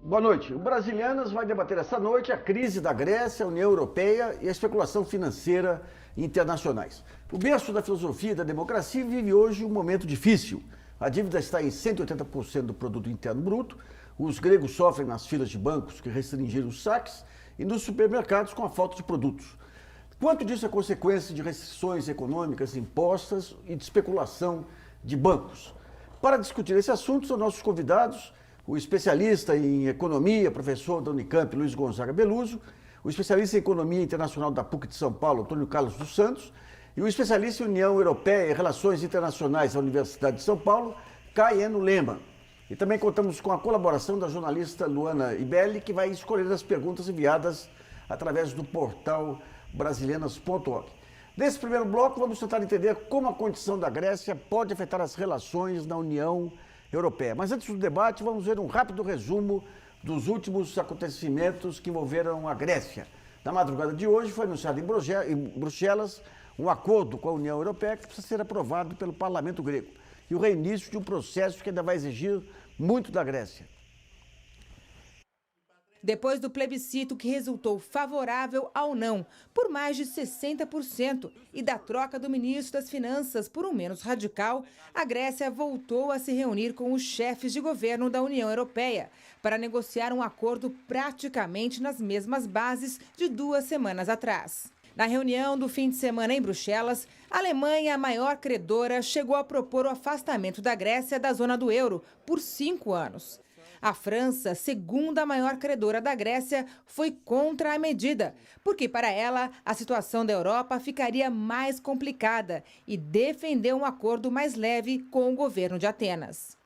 Boa noite. O Brasilianas vai debater esta noite a crise da Grécia, a União Europeia e a especulação financeira internacionais. O berço da filosofia e da democracia vive hoje um momento difícil. A dívida está em 180% do produto interno bruto, os gregos sofrem nas filas de bancos que restringiram os saques e nos supermercados com a falta de produtos. Quanto disso é consequência de restrições econômicas impostas e de especulação de bancos? Para discutir esse assunto, são nossos convidados o especialista em economia, professor da Unicamp, Luiz Gonzaga Beluso, o especialista em economia internacional da PUC de São Paulo, Antônio Carlos dos Santos, e o especialista em União Europeia e Relações Internacionais da Universidade de São Paulo, Caiano Lema. E também contamos com a colaboração da jornalista Luana Ibelli, que vai escolher as perguntas enviadas através do portal brasilianas.org. Nesse primeiro bloco, vamos tentar entender como a condição da Grécia pode afetar as relações na União Europeia. Mas antes do debate, vamos ver um rápido resumo dos últimos acontecimentos que envolveram a Grécia. Na madrugada de hoje foi anunciado em Bruxelas um acordo com a União Europeia que precisa ser aprovado pelo parlamento grego e o reinício de um processo que ainda vai exigir muito da Grécia. Depois do plebiscito que resultou favorável ao não, por mais de 60%, e da troca do ministro das Finanças por um menos radical, a Grécia voltou a se reunir com os chefes de governo da União Europeia para negociar um acordo praticamente nas mesmas bases de 2 semanas atrás. Na reunião do fim de semana em Bruxelas, a Alemanha, a maior credora, chegou a propor o afastamento da Grécia da zona do euro por 5 anos. A França, segunda maior credora da Grécia, foi contra a medida, porque para ela a situação da Europa ficaria mais complicada e defendeu um acordo mais leve com o governo de Atenas.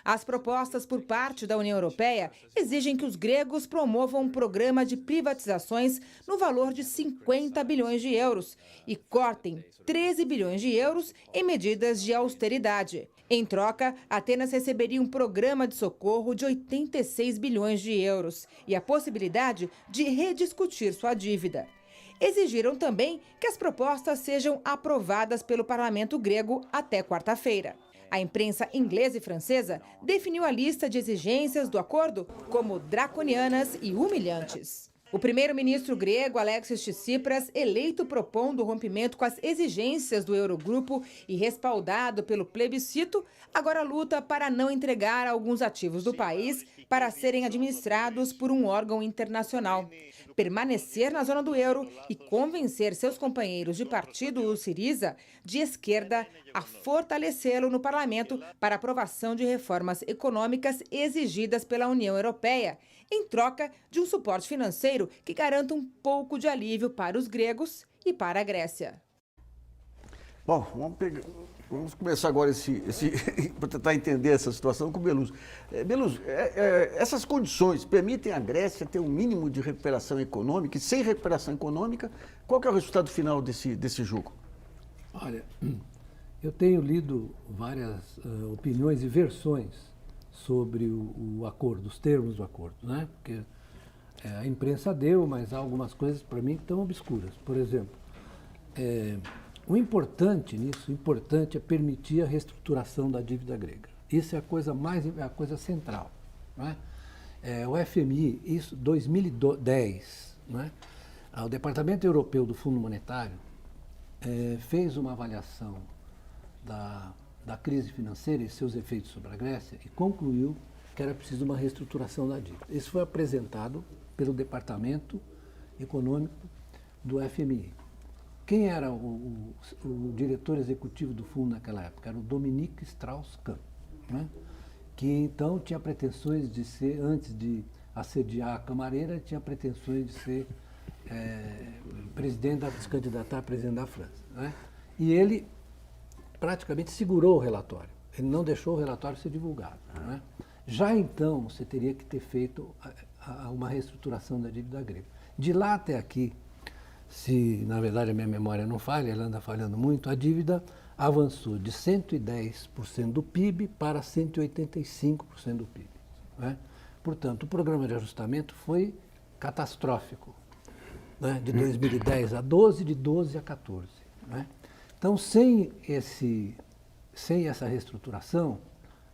As propostas por parte da União Europeia exigem que os gregos promovam um programa de privatizações no valor de 50 bilhões de euros e cortem 13 bilhões de euros em medidas de austeridade. Em troca, Atenas receberia um programa de socorro de 86 bilhões de euros e a possibilidade de rediscutir sua dívida. Exigiram também que as propostas sejam aprovadas pelo parlamento grego até quarta-feira. A imprensa inglesa e francesa definiu a lista de exigências do acordo como draconianas e humilhantes. O primeiro-ministro grego, Alexis Tsipras, eleito propondo o rompimento com as exigências do Eurogrupo e respaldado pelo plebiscito, agora luta para não entregar alguns ativos do país para serem administrados por um órgão internacional, permanecer na zona do euro e convencer seus companheiros de partido, o Syriza, de esquerda, a fortalecê-lo no parlamento para aprovação de reformas econômicas exigidas pela União Europeia, em troca de um suporte financeiro que garanta um pouco de alívio para os gregos e para a Grécia. Bom, vamos começar agora para tentar entender essa situação com o Beluso. Beluso, essas condições permitem à Grécia ter um mínimo de recuperação econômica, e sem recuperação econômica, qual que é o resultado final desse jogo? Olha, eu tenho lido várias opiniões e versões sobre o acordo, os termos do acordo, né? Porque a imprensa deu, mas há algumas coisas para mim que estão obscuras. Por exemplo, o importante nisso, é permitir a reestruturação da dívida grega. Isso é a coisa central, né? O FMI, isso 2010, né? O Departamento Europeu do Fundo Monetário fez uma avaliação da crise financeira e seus efeitos sobre a Grécia e concluiu que era preciso uma reestruturação da dívida. Isso foi apresentado pelo Departamento Econômico do FMI. Quem era o diretor executivo do fundo naquela época? Era o Dominique Strauss-Kahn, né? Que então tinha pretensões de ser, antes de assediar a camareira, tinha pretensões de ser se candidatar a presidente da França, né? E ele praticamente segurou o relatório, ele não deixou o relatório ser divulgado, né? Já então, você teria que ter feito uma reestruturação da dívida grega. De lá até aqui, se na verdade a minha memória não falha, ela anda falhando muito, a dívida avançou de 110% do PIB para 185% do PIB, né? Portanto, o programa de ajustamento foi catastrófico, né? De 2010 a 12, de 12 a 14. Né? Então, sem essa reestruturação,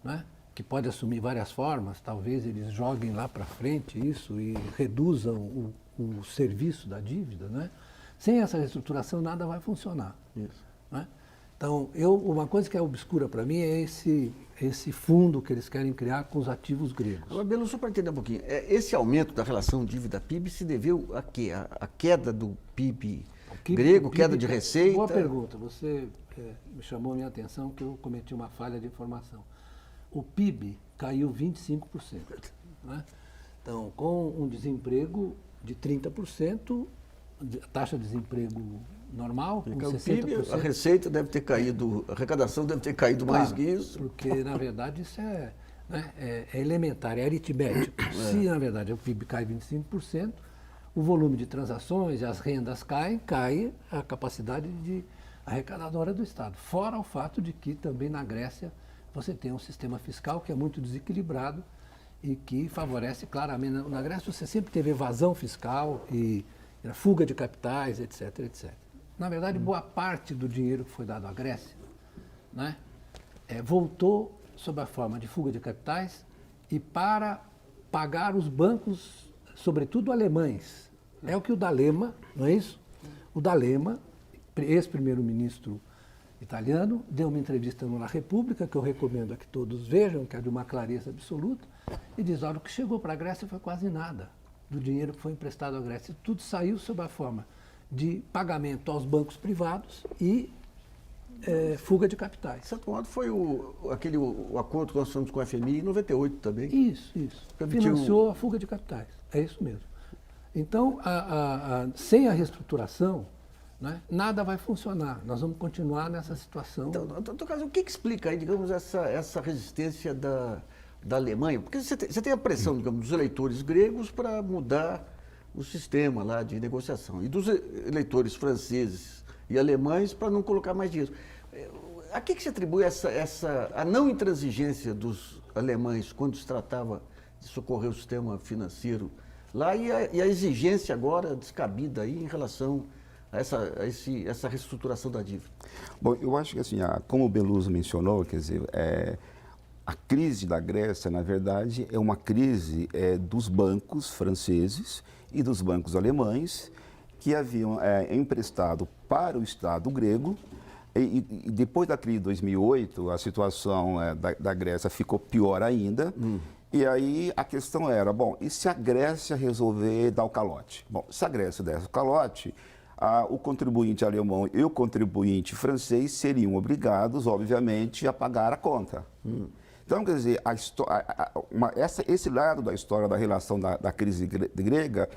né, que pode assumir várias formas, talvez eles joguem lá para frente isso e reduzam o serviço da dívida, né? Sem essa reestruturação nada vai funcionar. Isso. Né? Então, uma coisa que é obscura para mim é esse fundo que eles querem criar com os ativos gregos. Agora, Belo, só para entender um pouquinho, esse aumento da relação dívida-PIB se deveu a quê? A queda do PIB grego, queda de receita? Boa pergunta. Você me chamou a minha atenção que eu cometi uma falha de informação. O PIB caiu 25%. Né? Então, com um desemprego de 30%, a taxa de desemprego normal, com 60%. PIB, a receita deve ter caído, a arrecadação deve ter caído mais que isso. Porque, na verdade, isso é elementar, é aritmético. Se, na verdade, o PIB cai 25%, o volume de transações e as rendas caem, cai a capacidade arrecadadora do Estado. Fora o fato de que também na Grécia você tem um sistema fiscal que é muito desequilibrado e que favorece claramente. Na Grécia você sempre teve evasão fiscal e fuga de capitais, etc, etc. Na verdade, boa parte do dinheiro que foi dado à Grécia, né, voltou sob a forma de fuga de capitais e para pagar os bancos, sobretudo alemães. É o que o D'Alema, não é isso? O D'Alema, ex-primeiro-ministro italiano, deu uma entrevista no La Repubblica, que eu recomendo a que todos vejam, que é de uma clareza absoluta, e diz, olha, o que chegou para a Grécia foi quase nada do dinheiro que foi emprestado à Grécia. Tudo saiu sob a forma de pagamento aos bancos privados e fuga de capitais. De certo modo, foi o acordo que nós fizemos com a FMI em 98 também. Isso. Financiou a fuga de capitais. É isso mesmo. Então, sem a reestruturação, né, nada vai funcionar. Nós vamos continuar nessa situação. Então, Caso, o que explica aí, digamos, essa resistência da Alemanha? Porque você tem a pressão, digamos, dos eleitores gregos para mudar o sistema lá de negociação e dos eleitores franceses e alemães para não colocar mais dinheiro. A que se atribui a não intransigência dos alemães quando se tratava de socorrer o sistema financeiro lá e a exigência agora descabida aí em relação a essa reestruturação da dívida? Bom, eu acho que assim, como o Beluso mencionou, quer dizer, a crise da Grécia, na verdade, é uma crise dos bancos franceses e dos bancos alemães que haviam emprestado para o Estado grego e depois da crise de 2008, a situação da Grécia ficou pior ainda. E aí a questão era, bom, e se a Grécia resolver dar o calote? Bom, se a Grécia der o calote, o contribuinte alemão e o contribuinte francês seriam obrigados, obviamente, a pagar a conta. Então, quer dizer, esse lado da história da relação da crise grega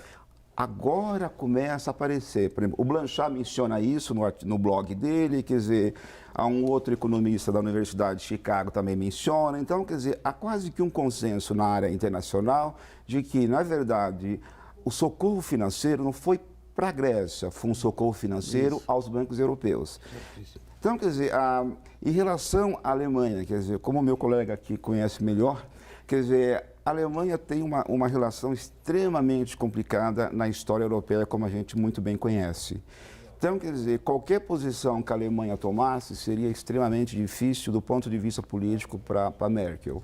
agora começa a aparecer. Por exemplo, o Blanchard menciona isso no blog dele, quer dizer, há um outro economista da Universidade de Chicago também menciona. Então, quer dizer, há quase que um consenso na área internacional de que, na verdade, o socorro financeiro não foi para a Grécia, foi um socorro financeiro aos bancos europeus. Então, quer dizer, em relação à Alemanha, quer dizer, como o meu colega aqui conhece melhor, quer dizer, a Alemanha tem uma relação extremamente complicada na história europeia, como a gente muito bem conhece. Então, quer dizer, qualquer posição que a Alemanha tomasse seria extremamente difícil do ponto de vista político para Merkel.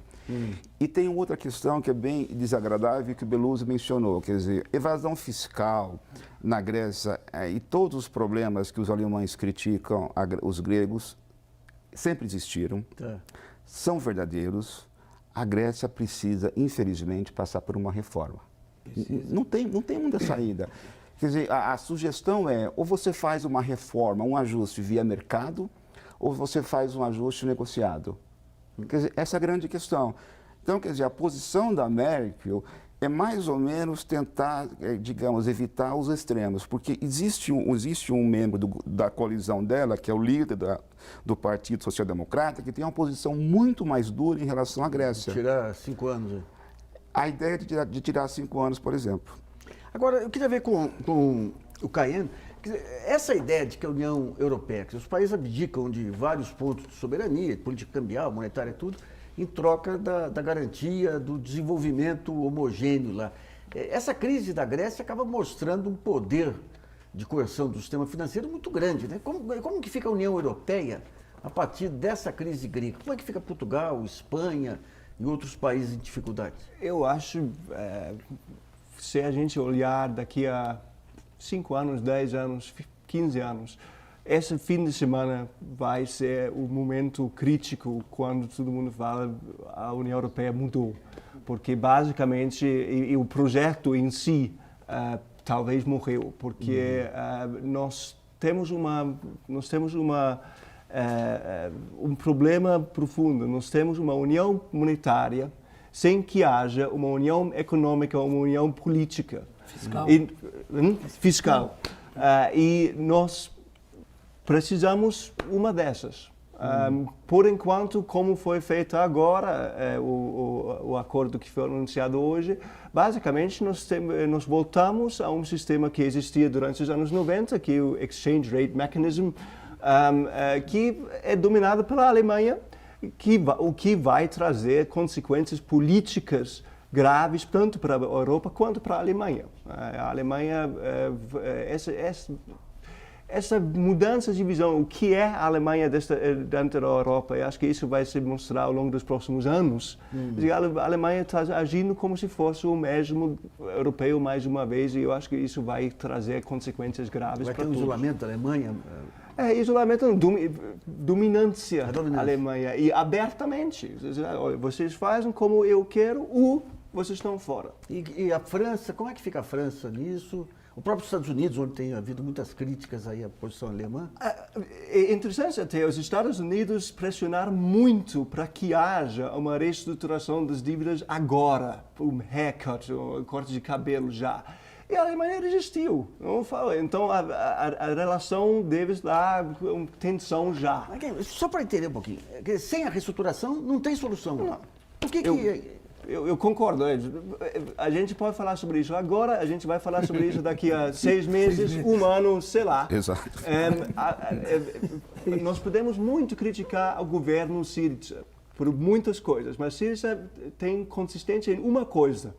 E tem outra questão que é bem desagradável que o Beluso mencionou, quer dizer, evasão fiscal na Grécia e todos os problemas que os alemães criticam os gregos sempre existiram, são verdadeiros. A Grécia precisa, infelizmente, passar por uma reforma. Não tem muita saída. Quer dizer, a sugestão é, ou você faz uma reforma, um ajuste via mercado, ou você faz um ajuste negociado. Quer dizer, essa é a grande questão. Então, quer dizer, a posição da Merkel é mais ou menos tentar, digamos, evitar os extremos, porque existe um membro da coalizão dela, que é o líder do Partido Social Democrata, que tem uma posição muito mais dura em relação à Grécia. Tirar 5 anos. Né? A ideia de tirar 5 anos, por exemplo. Agora, eu queria ver com o Caiano, essa ideia de que a União Europeia, que os países abdicam de vários pontos de soberania, política cambial, monetária, tudo, em troca da garantia do desenvolvimento homogêneo lá. Essa crise da Grécia acaba mostrando um poder de coerção do sistema financeiro muito grande. Né? Como que fica a União Europeia a partir dessa crise grega? Como é que fica Portugal, Espanha? e outros países em dificuldades? Eu acho, se a gente olhar daqui a 5 anos, 10 anos, 15 anos, esse fim de semana vai ser o momento crítico quando todo mundo fala a União Europeia mudou. Porque basicamente o projeto em si talvez morreu, porque nós temos um problema profundo. Nós temos uma união monetária sem que haja uma união econômica, uma união política. Fiscal. E nós precisamos uma dessas. Por enquanto, como foi feito agora, o acordo que foi anunciado hoje, basicamente nós voltamos a um sistema que existia durante os anos 90, que é o Exchange Rate Mechanism, que é dominado pela Alemanha, o que vai trazer consequências políticas graves tanto para a Europa quanto para a Alemanha. A Alemanha, essa mudança de visão, o que é a Alemanha dentro da Europa, eu acho que isso vai se mostrar ao longo dos próximos anos. A Alemanha está agindo como se fosse o mesmo europeu mais uma vez, e eu acho que isso vai trazer consequências graves para todos. Vai ter um isolamento da Alemanha? Isolamento, dominância da Alemanha, e abertamente. Vocês fazem como eu quero, ou vocês estão fora. E a França, como é que fica a França nisso? O próprio Estados Unidos, onde tem havido muitas críticas aí à posição alemã? É interessante até os Estados Unidos pressionar muito para que haja uma reestruturação das dívidas agora, um haircut, um corte de cabelo já. E a Alemanha resistiu. Então a relação deles lá com tensão já. Só para entender um pouquinho, sem a reestruturação não tem solução. Não. Eu concordo. A gente pode falar sobre isso agora, a gente vai falar sobre isso daqui a 6 meses, um ano, sei lá. Exato. Nós podemos muito criticar o governo Syriza por muitas coisas, mas Syriza tem consistência em uma coisa.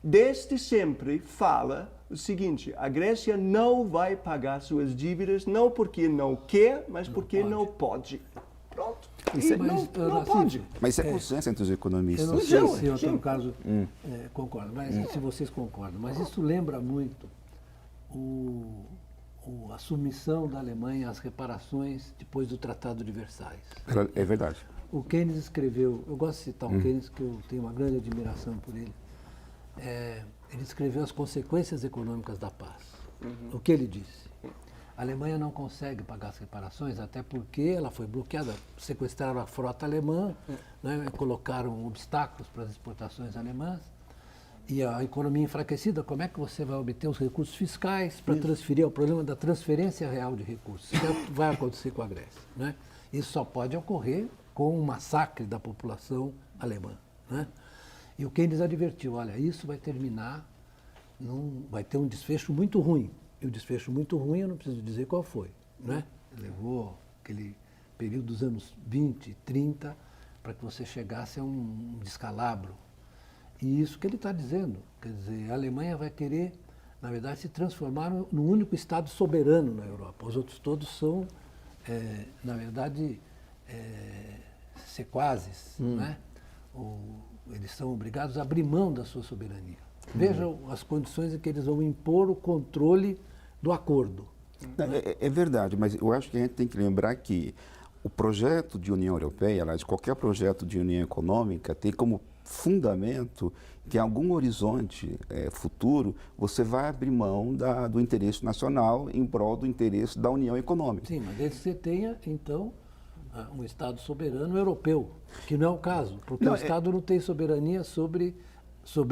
Desde sempre fala o seguinte: a Grécia não vai pagar suas dívidas, não porque não quer, mas porque não pode. Pronto. Não pode. Mas isso é consenso entre os economistas. Eu não sei se o Antônio Carlos concorda, mas se vocês concordam. Mas isso lembra muito a submissão da Alemanha às reparações depois do Tratado de Versalhes. É verdade. O Keynes escreveu, eu gosto de citar o Keynes, que eu tenho uma grande admiração por ele. Ele escreveu as consequências econômicas da paz. O que ele disse? A Alemanha não consegue pagar as reparações, até porque ela foi bloqueada, sequestraram a frota alemã, né, colocaram obstáculos para as exportações alemãs, e a economia enfraquecida, como é que você vai obter os recursos fiscais para transferir? É o problema da transferência real de recursos. Isso vai acontecer com a Grécia. Né? Isso só pode ocorrer com um massacre da população alemã. Né? E o Keynes advertiu, olha, isso vai terminar, vai ter um desfecho muito ruim. E o desfecho muito ruim, eu não preciso dizer qual foi. Né? Levou aquele período dos anos 20, 30, para que você chegasse a um descalabro. E isso que ele está dizendo, quer dizer, a Alemanha vai querer, na verdade, se transformar no único Estado soberano na Europa. Os outros todos são, na verdade, sequazes, né? Eles são obrigados a abrir mão da sua soberania. Vejam as condições em que eles vão impor o controle do acordo. É verdade, mas eu acho que a gente tem que lembrar que o projeto de União Europeia, aliás, qualquer projeto de união econômica, tem como fundamento que em algum horizonte futuro você vai abrir mão do interesse nacional em prol do interesse da união econômica. Sim, mas desde que você tenha, então, um Estado soberano europeu, que não é o caso, porque o Estado não tem soberania sobre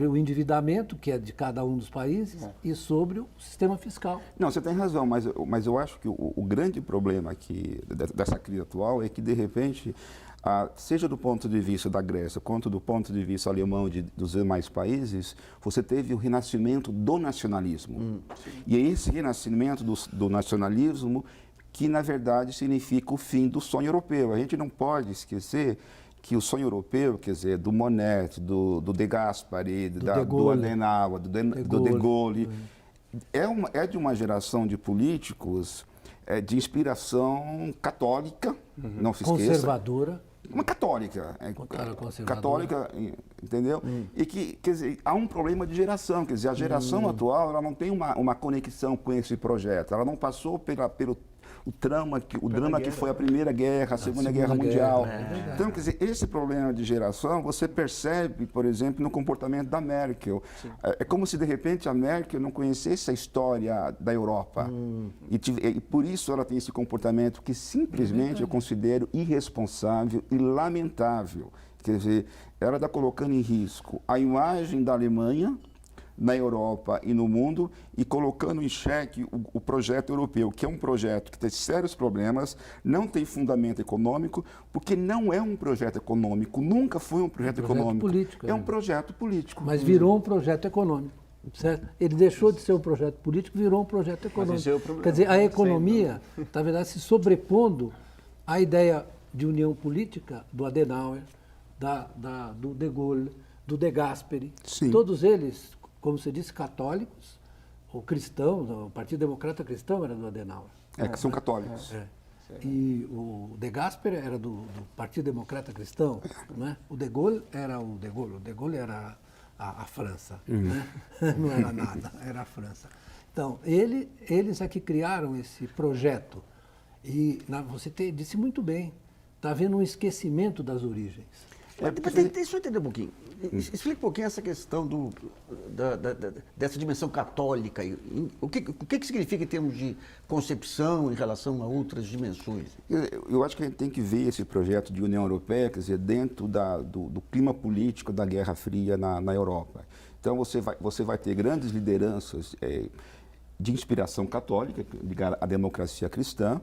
o endividamento, que é de cada um dos países, e sobre o sistema fiscal. Não, você tem razão, mas eu acho que o grande problema aqui dessa crise atual é que, de repente, seja do ponto de vista da Grécia, quanto do ponto de vista alemão e dos demais países, você teve o renascimento do nacionalismo. E é esse renascimento do nacionalismo que, na verdade, significa o fim do sonho europeu. A gente não pode esquecer que o sonho europeu, quer dizer, do Monet, do De Gasperi, do Adenauer, do De Gaulle, é de uma geração de políticos de inspiração católica, não se esqueça. Conservadora. uma católica, católica, entendeu? E que, quer dizer, há um problema de geração, quer dizer, a geração atual, ela não tem uma conexão com esse projeto, ela não passou pelo o drama que foi a Primeira Guerra, a Segunda Guerra Mundial. Então, quer dizer, esse problema de geração você percebe, por exemplo, no comportamento da Merkel. É como se, de repente, a Merkel não conhecesse a história da Europa. E por isso ela tem esse comportamento que simplesmente eu considero irresponsável e lamentável. Quer dizer, ela está colocando em risco a imagem da Alemanha na Europa e no mundo e colocando em xeque o projeto europeu, que é um projeto que tem sérios problemas, não tem fundamento econômico, porque não é um projeto econômico, nunca foi um projeto econômico. Político, é um projeto político. Mas virou um projeto econômico. Certo? Ele deixou de ser um projeto político, virou um projeto econômico. Quer dizer, a economia, na verdade, se sobrepondo à ideia de união política do Adenauer, do De Gaulle, do De Gasperi, todos eles, como você disse, católicos ou cristãos, o Partido Democrata Cristão era do Adenauer. Que são católicos. E o De Gasperi era do Partido Democrata Cristão, né? O De Gaulle era o De Gaulle era a França, né? Não era nada, era a França. Então, eles é que criaram esse projeto. E você disse muito bem, está havendo um esquecimento das origens. Deixa eu entender um pouquinho. Explica um pouquinho essa questão dessa dimensão católica. O que significa em termos de concepção em relação a outras dimensões? Eu acho que a gente tem que ver esse projeto de União Europeia, quer dizer, dentro do clima político da Guerra Fria na Europa. Então, você vai ter grandes lideranças de inspiração católica, ligadas à democracia cristã,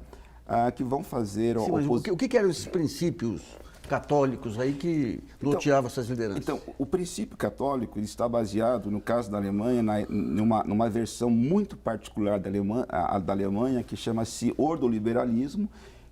que vão fazer... Sim, mas o que eram esses princípios católicos aí que norteavam essas lideranças? Então, o princípio católico está baseado, no caso da Alemanha, numa versão muito particular da Alemanha, que chama-se ordoliberalismo,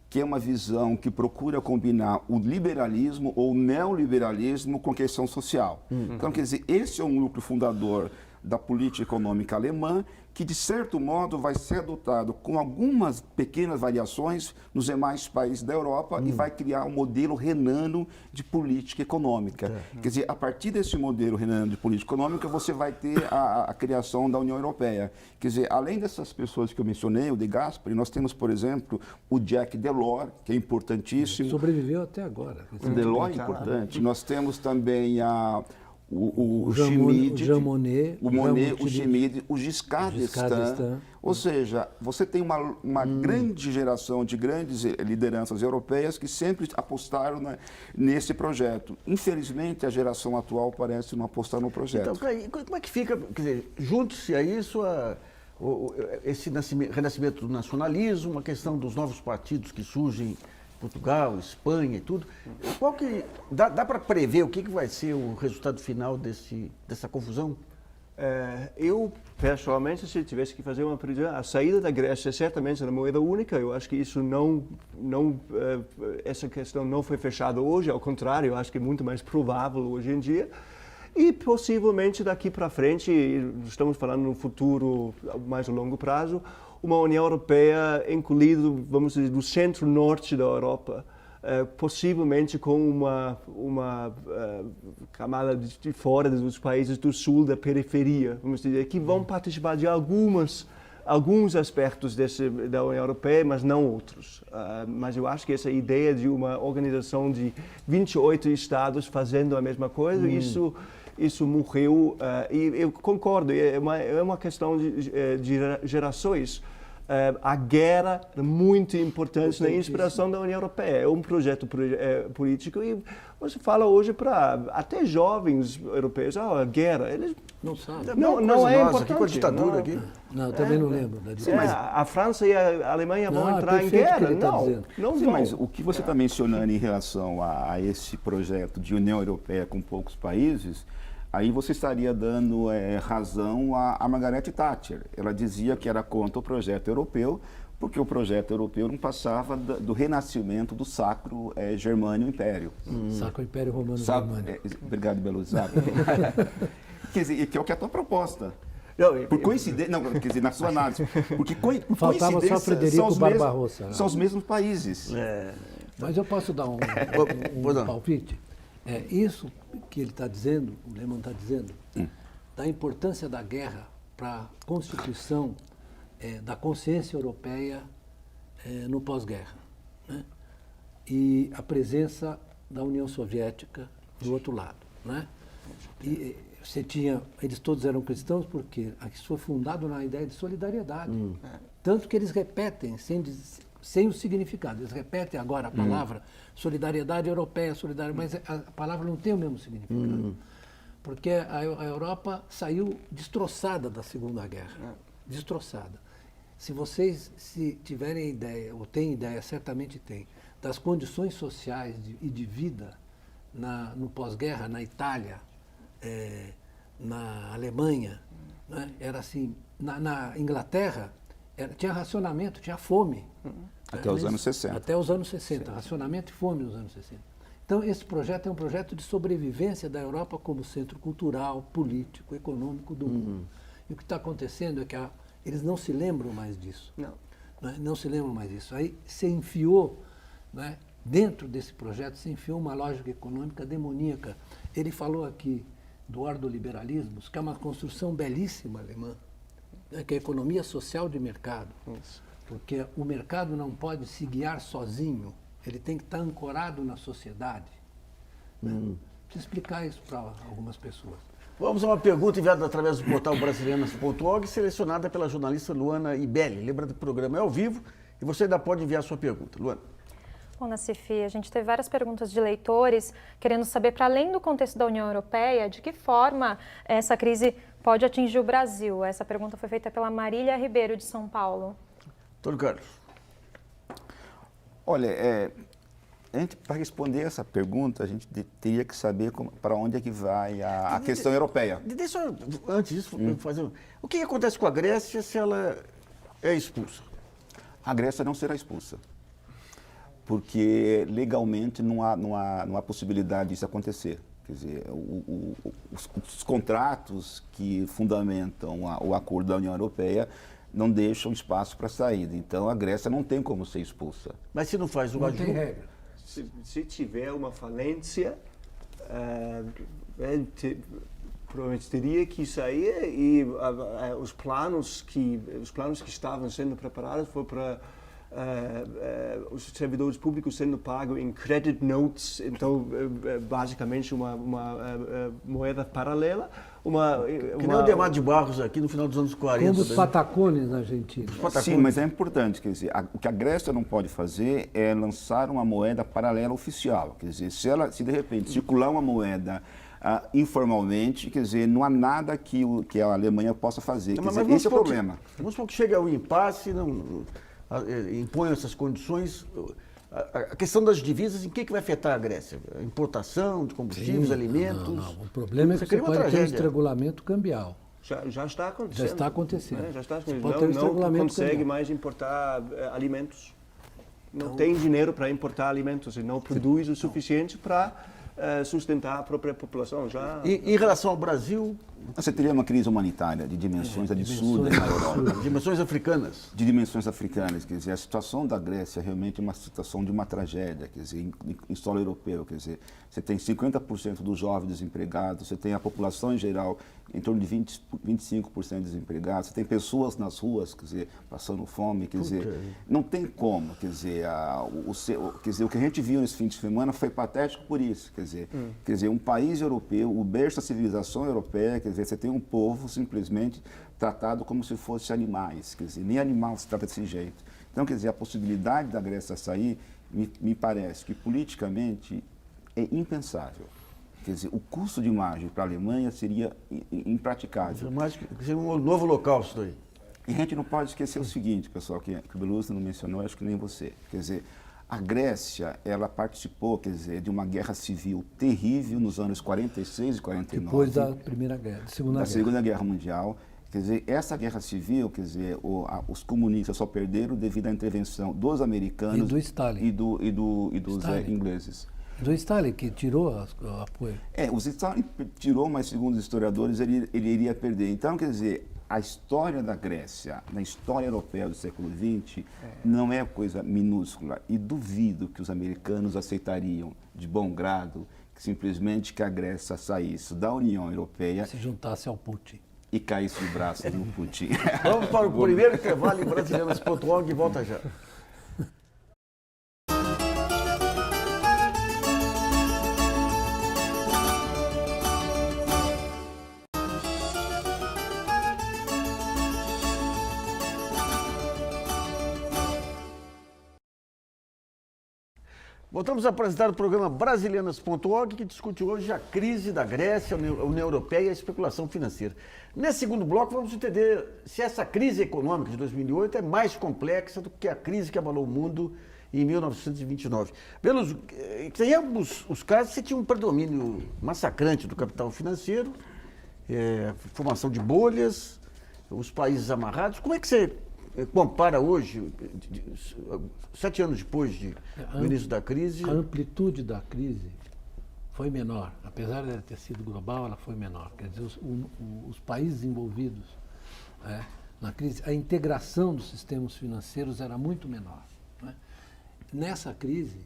que é uma visão que procura combinar o liberalismo ou o neoliberalismo com a questão social. Então, quer dizer, esse é um núcleo fundador da política econômica alemã, que, de certo modo, vai ser adotado com algumas pequenas variações nos demais países da Europa e vai criar um modelo renano de política econômica. Quer dizer, a partir desse modelo renano de política econômica, você vai ter a criação da União Europeia. Quer dizer, além dessas pessoas que eu mencionei, o De Gasperi, nós temos, por exemplo, o Jacques Delors, que é importantíssimo. Sobreviveu até agora. O Delors é importante. Nós temos também o Jean Monnet, o Schmid, o Giscard d'Estaing. Ou seja, você tem uma grande geração de grandes lideranças europeias que sempre apostaram nesse projeto. Infelizmente, a geração atual parece não apostar no projeto. Então, como é que fica, quer dizer, junte-se a isso esse renascimento do nacionalismo, a questão dos novos partidos que surgem Portugal, Espanha e tudo. Dá para prever o que vai ser o resultado final dessa confusão? Eu, pessoalmente, se tivesse que fazer uma previsão, a saída da Grécia certamente era moeda única. Eu acho que isso essa questão não foi fechada hoje, ao contrário, eu acho que é muito mais provável hoje em dia. E possivelmente daqui para frente, estamos falando no futuro mais a longo prazo, uma União Europeia incluída, vamos dizer, do centro-norte da Europa, possivelmente com uma camada de fora dos países do sul da periferia, vamos dizer, que vão participar de alguns aspectos da União Europeia, mas não outros. Mas eu acho que essa ideia de uma organização de 28 estados fazendo a mesma coisa, isso morreu, e eu concordo, é uma questão de gerações. A guerra é muito importante na inspiração da União Europeia. É um projeto político e você fala hoje para até jovens europeus, a guerra, eles não sabem. Não é importante. Aqui com a ditadura aqui. Não, eu também não lembro da ditadura. Mas a França e a Alemanha vão entrar em guerra. Não. Mas o que você está mencionando em relação a esse projeto de União Europeia com poucos países, aí você estaria dando razão a Margaret Thatcher. Ela dizia que era contra o projeto europeu, porque o projeto europeu não passava do renascimento do Sacro Germânico Império. Sacro Império Romano Germânico. Obrigado, Belusato. Quer dizer, que é o que é a tua proposta. Por coincidência, não, quer dizer, na sua análise, porque por faltava coincidência só Frederico Barbarossa. São os mesmos países. Mas eu posso dar um palpite? Isso que ele está dizendo, o Lehmann está dizendo, da importância da guerra para a constituição da consciência europeia no pós-guerra, né? E a presença da União Soviética do outro lado, né? E você tinha, eles todos eram cristãos porque isso foi fundado na ideia de solidariedade, tanto que eles repetem sem o significado, eles repetem agora a palavra solidariedade europeia, mas a palavra não tem o mesmo significado, porque a Europa saiu destroçada da Segunda Guerra, destroçada. Se vocês tiverem ideia, ou têm ideia, certamente têm, das condições sociais e de vida no pós-guerra, na Itália, na Alemanha, né? Era assim, na Inglaterra, tinha racionamento, tinha fome. Até os anos 60. Até os anos 60, racionamento e fome nos anos 60. Então, esse projeto é um projeto de sobrevivência da Europa como centro cultural, político, econômico do mundo. E o que está acontecendo é que eles não se lembram mais disso. Não se lembram mais disso. Aí se enfiou, né, dentro desse projeto, se enfiou uma lógica econômica demoníaca. Ele falou aqui do ordoliberalismo, que é uma construção belíssima alemã, né, que é a economia social de mercado. Isso. Porque o mercado não pode se guiar sozinho, ele tem que estar ancorado na sociedade. Né? Preciso explicar isso para algumas pessoas. Vamos a uma pergunta enviada através do portal brasilianas.org, selecionada pela jornalista Luana Ibelli. Lembra do programa é ao vivo e você ainda pode enviar a sua pergunta. Luana. Bom, Nassif, a gente teve várias perguntas de leitores querendo saber, para além do contexto da União Europeia, de que forma essa crise pode atingir o Brasil. Essa pergunta foi feita pela Marília Ribeiro, de São Paulo. Antônio Carlos. Olha, para responder essa pergunta, a gente teria que saber para onde é que vai a questão europeia. Deixa eu, antes disso, fazer... O que acontece com a Grécia se ela é expulsa? A Grécia não será expulsa, porque legalmente não há possibilidade disso acontecer. Quer dizer, os contratos que fundamentam o acordo da União Europeia não deixam espaço para saída. Então, a Grécia não tem como ser expulsa. Mas se não faz o ajuste... Não tem regra. Se tiver uma falência, provavelmente teria que sair e os planos que estavam sendo preparados foi para os servidores públicos sendo pagos em credit notes, então basicamente uma moeda paralela. Que nem o Demar de Barros aqui no final dos anos 40. Como os patacones na Argentina. Sim, mas é importante, quer dizer, o que a Grécia não pode fazer é lançar uma moeda paralela oficial. Quer dizer, se de repente circular uma moeda informalmente, quer dizer, não há nada que a Alemanha possa fazer. Quer dizer, esse é o problema. Vamos supor que chega ao impasse, impõe essas condições. A questão das divisas, em que vai afetar a Grécia? A importação de combustíveis, alimentos? Não. O problema é que você pode ter um estrangulamento cambial. Já está acontecendo. Já está acontecendo. Já está acontecendo. Pode ter um estrangulamento não consegue cambial. mais importar alimentos. Não tem dinheiro para importar alimentos e não produz o suficiente para sustentar a própria população. Em relação ao Brasil... Você teria uma crise humanitária de dimensões absurdas na Europa. Dimensões africanas. De dimensões africanas, quer dizer, a situação da Grécia é realmente uma situação de uma tragédia, quer dizer, em solo europeu, quer dizer, você tem 50% dos jovens desempregados, você tem a população em geral em torno de 25% desempregados, você tem pessoas nas ruas, quer dizer, passando fome, quer dizer, não tem como, quer dizer, o que a gente viu nesse fim de semana foi patético por isso, quer dizer, um país europeu, o berço da civilização europeia, quer dizer, você tem um povo simplesmente tratado como se fosse animais, quer dizer, nem animal se trata desse jeito. Então, quer dizer, a possibilidade da Grécia sair, me parece que politicamente é impensável. Quer dizer, o custo de imagem para a Alemanha seria impraticável. Seria um novo holocausto aí. E a gente não pode esquecer o seguinte, pessoal, que o Beluso não mencionou, acho que nem você. Quer dizer, a Grécia, ela participou, quer dizer, de uma guerra civil terrível nos anos 46 e 49. Depois da Primeira Guerra, da Segunda Guerra Mundial. Quer dizer, essa guerra civil, quer dizer, os comunistas só perderam devido à intervenção dos americanos e do Stalin. e dos ingleses. Do Stalin, que tirou o apoio. O Stalin tirou, mas segundo os historiadores, ele iria perder. Então, quer dizer, a história da Grécia, na história europeia do século XX, não é coisa minúscula. E duvido que os americanos aceitariam de bom grado que simplesmente que a Grécia saísse da União Europeia Se juntasse ao Putin. e caísse de braços no Putin. Vamos para o primeiro intervalo em brasileiras.org e volta já. Voltamos a apresentar o programa Brasilianas.org, que discute hoje a crise da Grécia, a União Europeia e a especulação financeira. Nesse segundo bloco, vamos entender se essa crise econômica de 2008 é mais complexa do que a crise que abalou o mundo em 1929. Pelos, em ambos os casos, você tinha um predomínio massacrante do capital financeiro, formação de bolhas, os países amarrados. Como é que você compara hoje, 7 anos depois do início da crise? A amplitude da crise foi menor. Apesar de ela ter sido global, ela foi menor. Quer dizer, os países envolvidos na crise, a integração dos sistemas financeiros era muito menor. Nessa crise,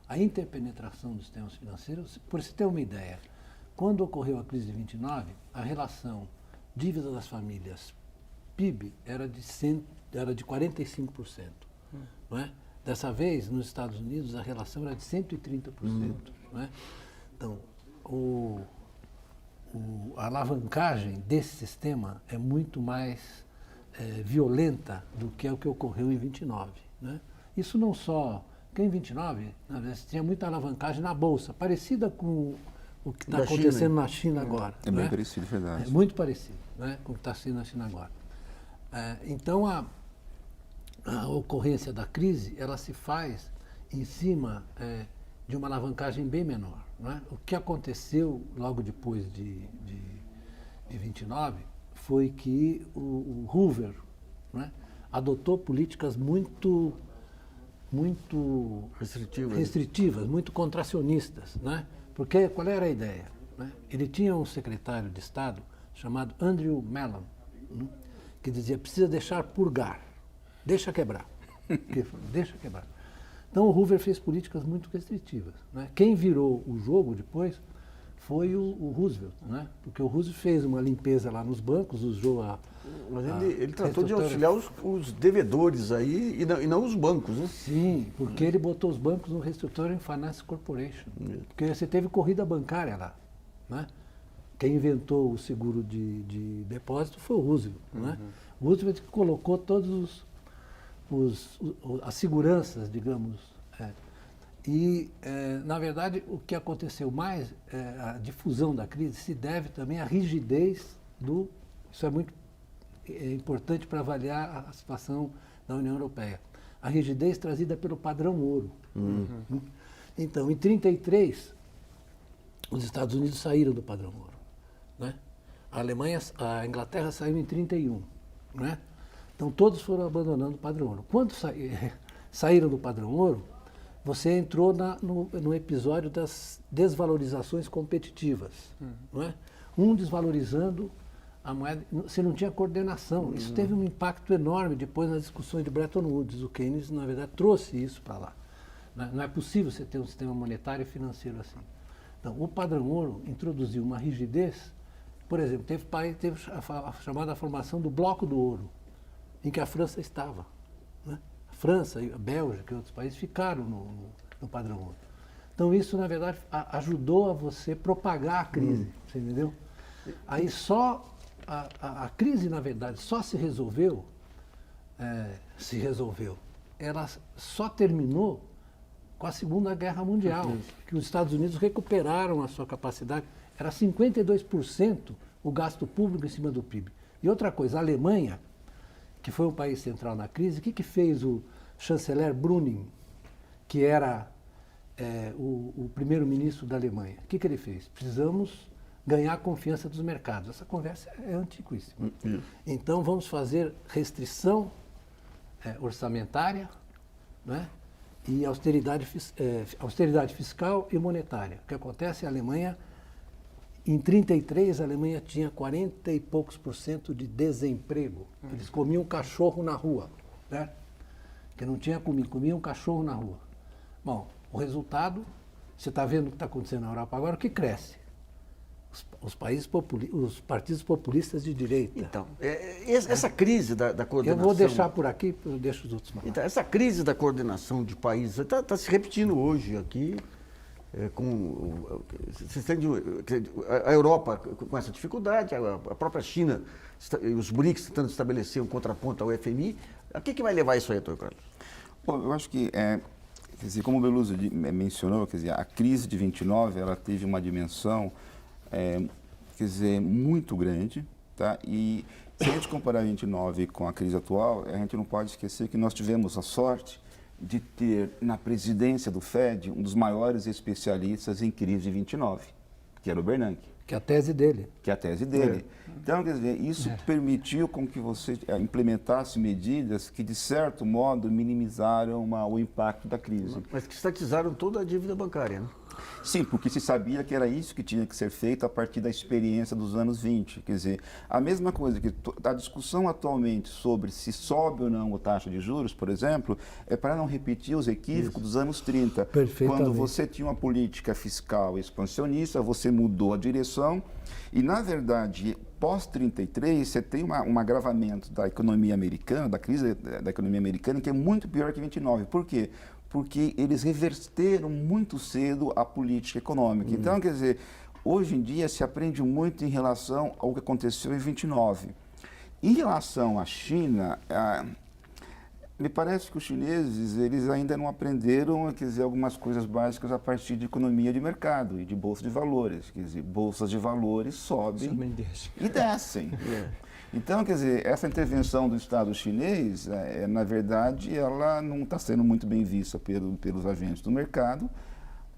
a interpenetração dos sistemas financeiros, por você ter uma ideia, quando ocorreu a crise de 29, a relação dívida das famílias PIB era de 45%. Não é? Dessa vez, nos Estados Unidos, a relação era de 130%. Não é? Então, a alavancagem desse sistema é muito mais violenta do que é o que ocorreu em 29. Né? Isso não só... Porque em 29, na verdade, tinha muita alavancagem na Bolsa, parecida com o que está acontecendo na China agora. É bem parecido, verdade. É muito parecido, né, com o que está sendo na China agora. Então, a ocorrência da crise, ela se faz em cima de uma alavancagem bem menor. Não é? O que aconteceu logo depois de 29 foi que o Hoover, não é, adotou políticas muito restritivas, muito contracionistas. Né? Porque qual era a ideia? Né? Ele tinha um secretário de Estado chamado Andrew Mellon, que dizia, precisa deixar purgar, deixa quebrar. Deixa quebrar. Então o Hoover fez políticas muito restritivas. Né? Quem virou o jogo depois foi o Roosevelt, né? Porque o Roosevelt fez uma limpeza lá nos bancos, usou Mas ele tratou de auxiliar os devedores aí e não os bancos, né? Sim, porque ele botou os bancos no Restructuring Finance Corporation. Porque você teve corrida bancária lá. Né? Quem inventou o seguro de depósito foi o Roosevelt. Né? O Roosevelt colocou todos as seguranças, digamos. Na verdade, o que aconteceu mais, a difusão da crise, se deve também à rigidez isso é muito importante para avaliar a situação da União Europeia. A rigidez trazida pelo padrão ouro. Então, em 1933, os Estados Unidos saíram do padrão ouro. Né? A Inglaterra saiu em 1931. Né? Então, todos foram abandonando o padrão ouro. Quando saíram do padrão ouro, você entrou no episódio das desvalorizações competitivas. Não é? Desvalorizando a moeda, você não tinha coordenação. Isso teve um impacto enorme depois nas discussões de Bretton Woods. O Keynes, na verdade, trouxe isso para lá. Não é possível você ter um sistema monetário e financeiro assim. Então, o padrão ouro introduziu uma rigidez. Por exemplo, teve a chamada formação do Bloco do Ouro, em que a França estava. Né? A França, a Bélgica e outros países ficaram no padrão ouro. Então, isso, na verdade, ajudou a você propagar a crise. Você entendeu? Aí só... A crise, na verdade, só se resolveu, ela só terminou com a Segunda Guerra Mundial, que os Estados Unidos recuperaram a sua capacidade, era 52% o gasto público em cima do PIB. E outra coisa, a Alemanha, que foi um país central na crise, o que fez o chanceler Brüning, que era o primeiro-ministro da Alemanha? O que ele fez? Precisamos ganhar a confiança dos mercados. Essa conversa é antiquíssima. Então, vamos fazer restrição orçamentária, né? E austeridade fiscal e monetária. O que acontece? A Alemanha Em 1933, a Alemanha tinha 40 e poucos % de desemprego. Eles comiam cachorro na rua, né? Que não tinha comida, comiam cachorro na rua. Bom, o resultado, você está vendo o que está acontecendo na Europa agora, que cresce. Os partidos populistas de direita. Então, essa crise da coordenação... Eu vou deixar por aqui, eu deixo os outros mais. Então, essa crise da coordenação de países está se repetindo hoje aqui, a Europa com essa dificuldade, a própria China e os BRICS tentando estabelecer um contraponto ao FMI. A que vai levar isso aí, Dr. Carlos? Bom, eu acho que, quer dizer, como o Beluso mencionou, quer dizer, a crise de 29 ela teve uma dimensão, quer dizer, muito grande, tá? E se a gente comparar a 29 com a crise atual, a gente não pode esquecer que nós tivemos a sorte de ter na presidência do FED um dos maiores especialistas em crise de 29, que era o Bernanke. Que é a tese dele. Que é a tese dele. Então, quer dizer, isso permitiu com que você implementasse medidas que, de certo modo, minimizaram o impacto da crise. Mas que estatizaram toda a dívida bancária, né? Sim, porque se sabia que era isso que tinha que ser feito a partir da experiência dos anos 20. Quer dizer, a mesma coisa que a discussão atualmente sobre se sobe ou não a taxa de juros, por exemplo, é para não repetir os equívocos dos anos 30. Perfeitamente. Quando você tinha uma política fiscal expansionista, você mudou a direção e, na verdade, pós-33, você tem um agravamento da economia americana, da crise da economia americana, que é muito pior que 29. Por quê? Porque eles reverteram muito cedo a política econômica. Então, quer dizer, hoje em dia se aprende muito em relação ao que aconteceu em 29. Em relação à China, me parece que os chineses eles ainda não aprenderam, quer dizer, algumas coisas básicas a partir de economia de mercado e de bolsa de valores. Quer dizer, bolsas de valores sobem e descem. Então, quer dizer, essa intervenção do Estado chinês, na verdade, ela não está sendo muito bem vista pelos agentes do mercado,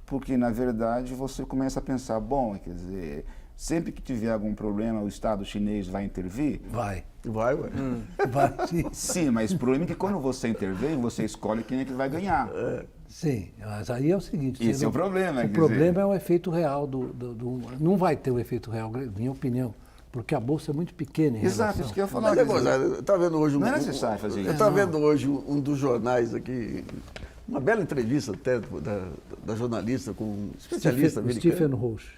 porque, na verdade, você começa a pensar, bom, quer dizer, sempre que tiver algum problema, o Estado chinês vai intervir? Vai. Vai, ué. Vai, sim. Sim, mas o problema é que quando você intervém, você escolhe quem é que vai ganhar. Sim, mas aí é o seguinte... Esse é o problema. O problema é o efeito real não vai ter o efeito real, na minha opinião. Porque a bolsa é muito pequena em Exato, relação. isso que eu ia falar. Eu estava vendo hoje não é necessário fazer isso. Eu estava vendo hoje um dos jornais aqui, uma bela entrevista até da jornalista com um especialista americano. Stephen Roche.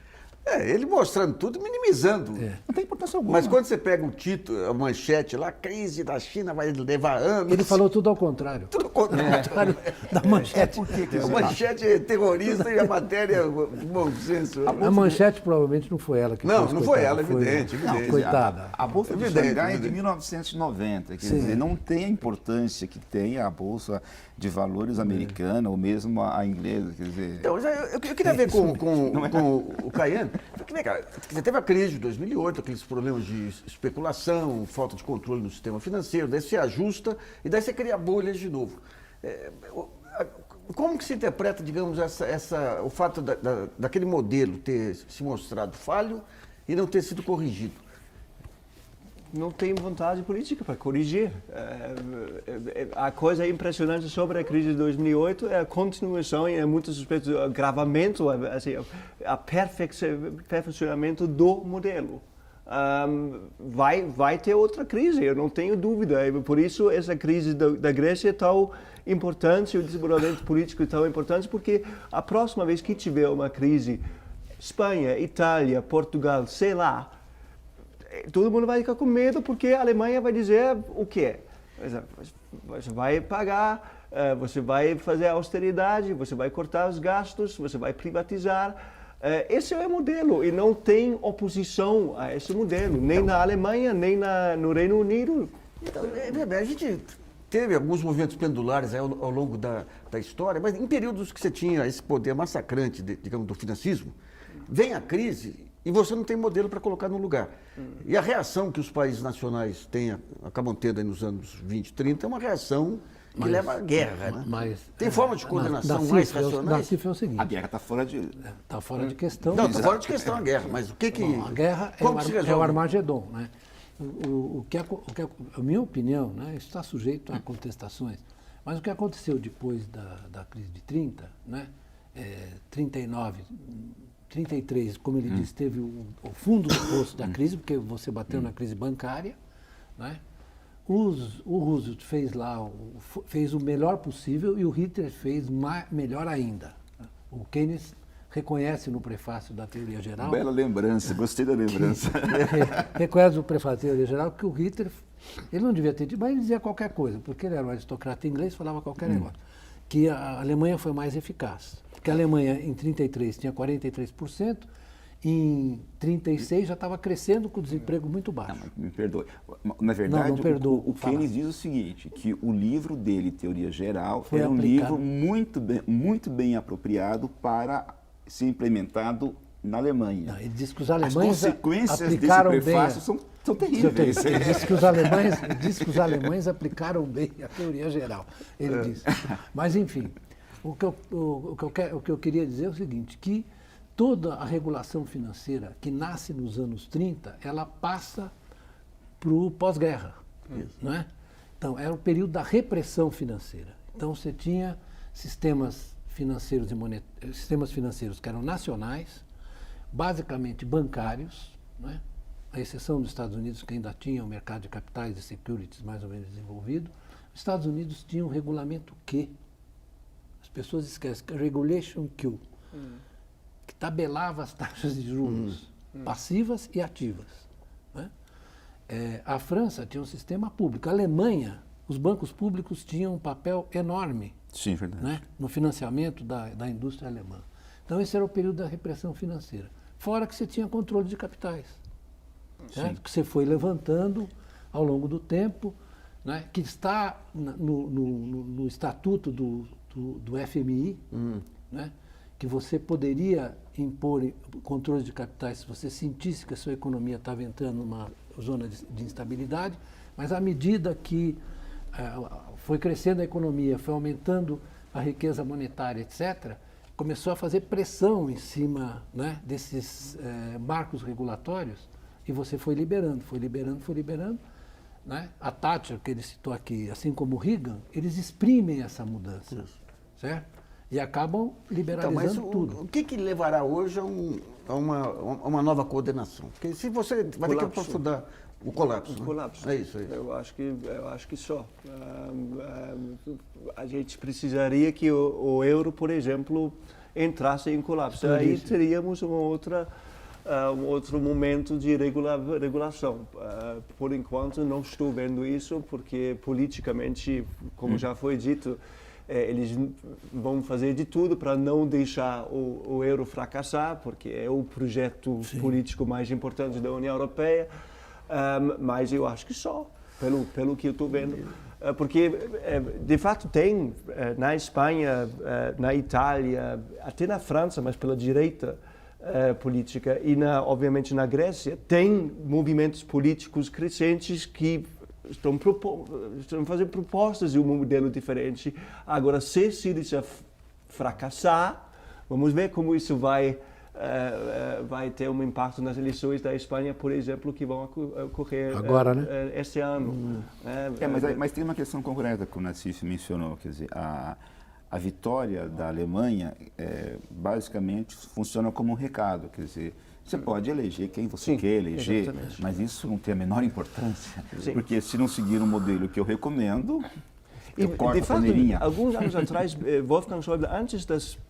Ele mostrando tudo, minimizando. Não tem importância alguma. Mas quando você pega o título, a manchete lá, a crise da China vai levar anos. Ele falou tudo ao contrário. Tudo ao contrário. Da manchete. A manchete é terrorista e a matéria é bom senso. A manchete provavelmente não foi ela que fez. Não foi ela, evidente. Coitada. A Bolsa de Xangai é de 1990, quer dizer, não tem a importância que tem a Bolsa de Valores americana ou mesmo a inglesa, quer dizer... Então, eu queria ver com o Caiano, você teve a crise de 2008, aqueles problemas de especulação, falta de controle no sistema financeiro, daí você ajusta e daí você cria bolhas de novo. Como que se interpreta, digamos, o fato daquele modelo ter se mostrado falho e não ter sido corrigido? Não tem vontade política para corrigir. A coisa impressionante sobre a crise de 2008 é a continuação e, em muitos aspectos, o agravamento, assim, aperfeiçoamento do modelo. Vai ter outra crise, eu não tenho dúvida. Por isso, essa crise da Grécia é tão importante, o desenvolvimento político é tão importante, porque a próxima vez que tiver uma crise, Espanha, Itália, Portugal, sei lá, todo mundo vai ficar com medo porque a Alemanha vai dizer o quê? Você vai pagar, você vai fazer austeridade, você vai cortar os gastos, você vai privatizar. Esse é o modelo e não tem oposição a esse modelo, nem na Alemanha, nem no Reino Unido. Então, a gente teve alguns movimentos pendulares ao longo da história, mas em períodos que você tinha esse poder massacrante, digamos, do financismo, vem a crise e você não tem modelo para colocar no lugar. E a reação que os países nacionais acabam tendo aí nos anos 20, 30, é uma reação que leva à guerra. Né? Tem forma de coordenação mais racionais? Da CIF é o seguinte. A guerra está fora de... Está fora de questão. Não, está fora de questão a guerra, mas o que que... Bom, a guerra é o Armagedon. Né? A minha opinião, né, isso está sujeito a contestações, mas o que aconteceu depois da crise de 30, né, 39, 33, como ele disse, teve o fundo do poço da crise, porque você bateu na crise bancária, né? O Roosevelt fez lá, fez o melhor possível e o Hitler fez melhor ainda. O Keynes reconhece no prefácio da Teoria Geral... Bela lembrança, gostei da lembrança. Reconhece no prefácio da Teoria Geral que o Hitler, ele não devia ter dito, mas ele dizia qualquer coisa, porque ele era um aristocrata inglês, falava qualquer negócio. Que a Alemanha foi mais eficaz. Porque a Alemanha, em 33, tinha 43%, em 36 já estava crescendo com o desemprego muito baixo. Não, me perdoe. Na verdade, não perdoo, o Keynes diz o seguinte, que o livro dele, Teoria Geral, Foi era um aplicado. livro muito bem apropriado para ser implementado na Alemanha. Não, ele diz que os As alemães consequências desse aplicaram bem... prefácio são terríveis. Ele diz que os alemães aplicaram bem a Teoria Geral. Ele diz. Mas, enfim, o que eu queria dizer é o seguinte, que toda a regulação financeira que nasce nos anos 30, ela passa para o pós-guerra, não é? Então, era o período da repressão financeira. Então, você tinha sistemas financeiros que eram nacionais, basicamente bancários, não é? À exceção dos Estados Unidos, que ainda tinha o mercado de capitais e securities mais ou menos desenvolvido. Os Estados Unidos tinham um regulamento Q. As pessoas esquecem, Regulation Q, que tabelava as taxas de juros passivas e ativas, né? A França tinha um sistema público. A Alemanha, os bancos públicos tinham um papel enorme, Sim, verdade. né, no financiamento da indústria alemã. Então, esse era o período da repressão financeira. Fora que você tinha controle de capitais, certo? Que você foi levantando ao longo do tempo, né, que está no estatuto do FMI, né, que você poderia impor controle de capitais se você sentisse que a sua economia estava entrando numa zona de instabilidade, mas à medida que foi crescendo a economia, foi aumentando a riqueza monetária, etc., começou a fazer pressão em cima, né, desses marcos regulatórios e você foi liberando. Né? A Thatcher, que ele citou aqui, assim como o Reagan, eles exprimem essa mudança, certo? E acabam liberalizando tudo. O que levará hoje a uma nova coordenação? Porque se você vai ter que aprofundar o colapso. O né? colapso. É isso. Eu acho que só. A gente precisaria que o euro, por exemplo, entrasse em colapso. Aí teríamos um outro momento de regulação. Por enquanto, não estou vendo isso, porque politicamente, como já foi dito, eles vão fazer de tudo para não deixar o euro fracassar, porque é o projeto político mais importante da União Europeia. Mas eu acho que só, pelo que eu estou vendo. Porque, de fato, tem na Espanha, na Itália, até na França, mas pela direita política, e, obviamente, na Grécia, tem movimentos políticos crescentes que estão fazendo propostas de um modelo diferente. Agora, se Syriza fracassar, vamos ver como isso vai ter um impacto nas eleições da Espanha, por exemplo, que vão ocorrer agora, né? Este ano. Mas tem uma questão concreta que o Nassif mencionou, quer dizer, a vitória da Alemanha basicamente funciona como um recado, quer dizer, você pode eleger quem você quer eleger, exatamente. Mas isso não tem a menor importância, porque se não seguir o modelo que eu recomendo, eu corto a torneirinha. Alguns anos atrás, Wolfgang Schäuble, antes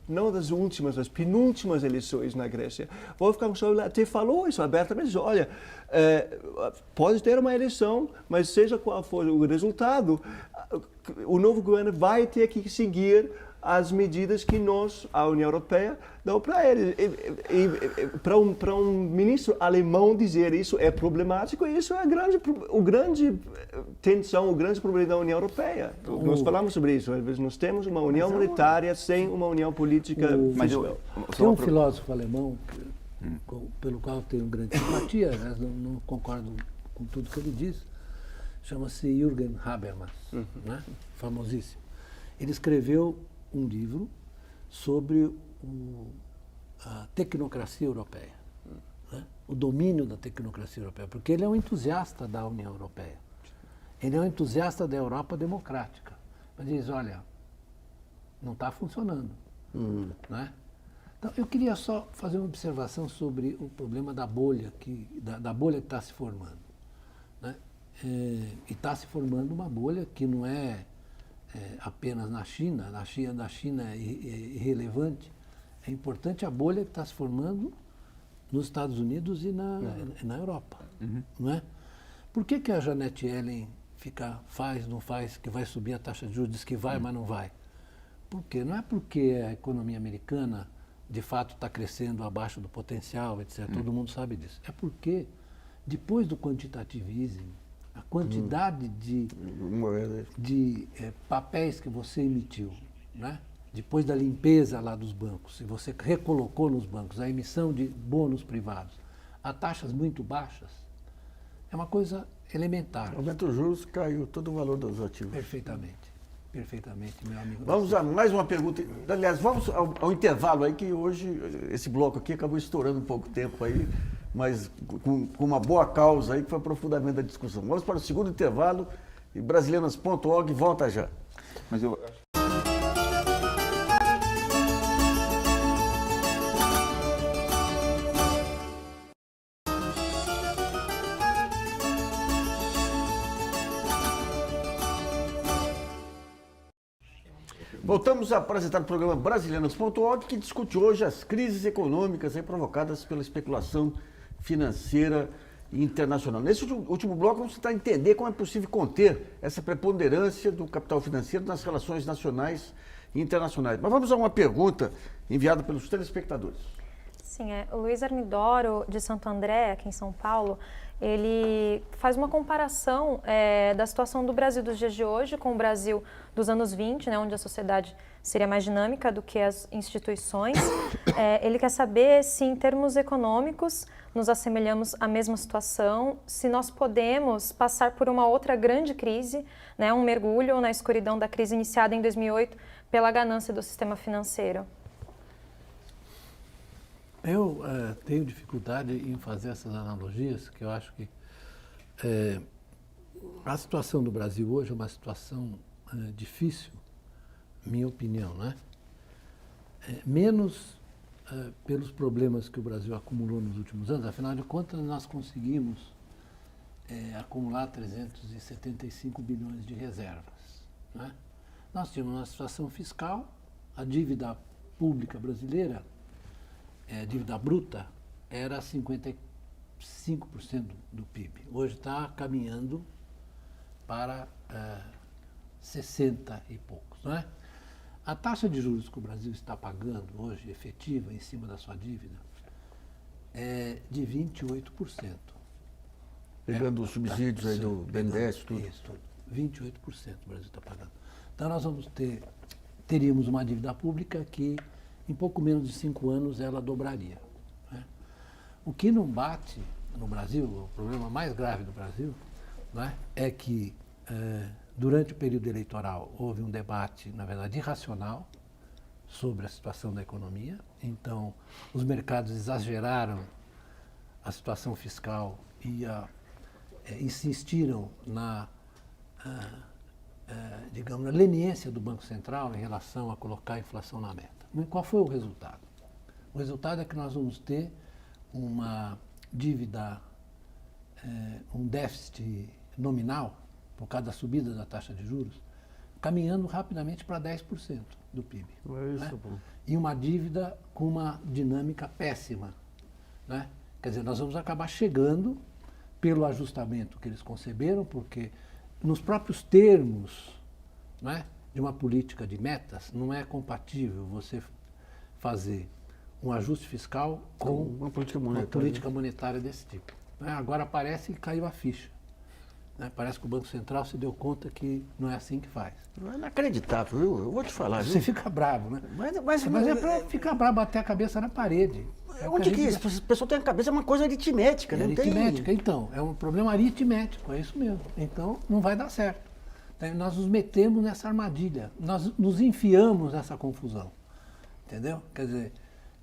não das últimas, das penúltimas eleições na Grécia, Wolfgang Schäuble até falou isso abertamente, disse, olha, pode ter uma eleição, mas seja qual for o resultado, o novo governo vai ter que seguir as medidas que a União Europeia, deu para eles. Para um ministro alemão dizer isso é problemático, e isso é o grande tensão, o grande problema da União Europeia. Nós falamos sobre isso, às vezes nós temos uma união monetária sem uma união política. Tem um filósofo alemão, pelo qual eu tenho grande simpatia, não concordo com tudo que ele diz, chama-se Jürgen Habermas, né? Famosíssimo. Ele escreveu um livro sobre a tecnocracia europeia, né? O domínio da tecnocracia europeia, porque ele é um entusiasta da União Europeia. Ele é um entusiasta da Europa democrática. Mas diz, olha, não está funcionando, né? Então, eu queria só fazer uma observação sobre o problema da bolha da bolha que está se formando. Né? E está se formando uma bolha que não é, apenas na China. Na China é irrelevante. É importante a bolha que está se formando nos Estados Unidos e na Europa. Não é? Por que a Janet Yellen faz, não faz, que vai subir a taxa de juros, diz que vai, mas não vai? Por quê? Não é porque a economia americana de fato está crescendo abaixo do potencial, etc. Todo mundo sabe disso. É porque, depois do quantitative a quantidade de papéis que você emitiu, né? Depois da limpeza lá dos bancos, e você recolocou nos bancos a emissão de bônus privados a taxas muito baixas, é uma coisa elementar. Aumenta os juros, caiu todo o valor dos ativos. Perfeitamente, meu amigo. Vamos a mais uma pergunta. Aliás, vamos ao intervalo aí, que hoje esse bloco aqui acabou estourando um pouco tempo aí, mas com uma boa causa aí, que foi o aprofundamento da discussão. Vamos para o segundo intervalo e brasileiras.org volta já. Mas eu Voltamos a apresentar o programa Brasileiras.org, que discute hoje as crises econômicas aí provocadas pela especulação financeira internacional. Nesse último bloco, vamos tentar entender como é possível conter essa preponderância do capital financeiro nas relações nacionais e internacionais. Mas vamos a uma pergunta enviada pelos telespectadores. Sim, o Luiz Armidoro, de Santo André, aqui em São Paulo, ele faz uma comparação da situação do Brasil dos dias de hoje com o Brasil dos anos 20, né, onde a sociedade seria mais dinâmica do que as instituições. Ele quer saber se, em termos econômicos, nos assemelhamos à mesma situação, se nós podemos passar por uma outra grande crise, né, um mergulho na escuridão da crise iniciada em 2008 pela ganância do sistema financeiro. Eu tenho dificuldade em fazer essas analogias, que eu acho que a situação do Brasil hoje é uma situação difícil, minha opinião, né? Menos pelos problemas que o Brasil acumulou nos últimos anos, afinal de contas nós conseguimos acumular 375 bilhões de reservas, né? Nós tínhamos uma situação fiscal, a dívida pública brasileira, dívida bruta, era 55% do PIB. Hoje está caminhando para 60 e poucos, não é? A taxa de juros que o Brasil está pagando hoje, efetiva, em cima da sua dívida, é de 28%. Pegando os subsídios aí do BNDES, tudo. Isso, tudo. 28% o Brasil está pagando. Então nós teríamos uma dívida pública que, em pouco menos de 5 anos, ela dobraria, né? O que não bate no Brasil, o problema mais grave do Brasil, né, é que durante o período eleitoral houve um debate, na verdade, irracional sobre a situação da economia. Então, os mercados exageraram a situação fiscal e insistiram digamos, na leniência do Banco Central em relação a colocar a inflação na meta. Qual foi o resultado? O resultado é que nós vamos ter uma dívida, um déficit nominal, por causa da subida da taxa de juros, caminhando rapidamente para 10% do PIB. Né? E uma dívida com uma dinâmica péssima, né? Quer dizer, nós vamos acabar chegando, pelo ajustamento que eles conceberam, porque nos próprios termos, né, de uma política de metas, não é compatível você fazer um ajuste fiscal com uma política monetária desse tipo. Né? Agora parece que caiu a ficha. Né? Parece que o Banco Central se deu conta que não é assim que faz. Não é inacreditável, viu? Eu vou te falar. Você fica bravo, né? Mas é para ficar bravo, bater a cabeça na parede. Onde que é isso? O pessoal tem a cabeça, é uma coisa aritmética, né? Aritmética, então. É um problema aritmético, é isso mesmo. Então, não vai dar certo. Então, nós nos metemos nessa armadilha, nós nos enfiamos nessa confusão. Entendeu? Quer dizer,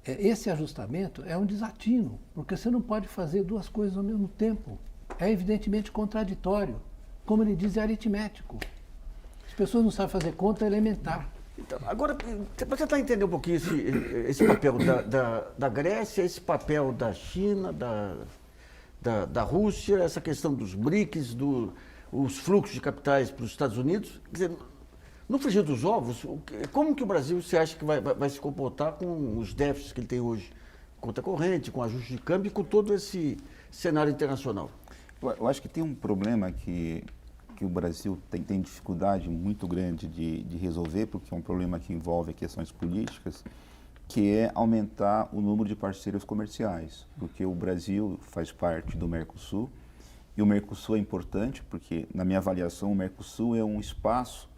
esse ajustamento é um desatino, porque você não pode fazer duas coisas ao mesmo tempo. É evidentemente contraditório. Como ele diz, é aritmético. As pessoas não sabem fazer conta elementar. Então, agora, para tentar entender um pouquinho esse papel da Grécia, esse papel da China, da Rússia, essa questão dos BRICS, os fluxos de capitais para os Estados Unidos, quer dizer, no frigir dos ovos, como que o Brasil você acha que vai se comportar com os déficits que ele tem hoje? Conta corrente, com ajuste de câmbio e com todo esse cenário internacional. Eu acho que tem um problema que o Brasil tem dificuldade muito grande de resolver, porque é um problema que envolve questões políticas, que é aumentar o número de parceiros comerciais, porque o Brasil faz parte do Mercosul, e o Mercosul é importante, porque, na minha avaliação, o Mercosul é um espaço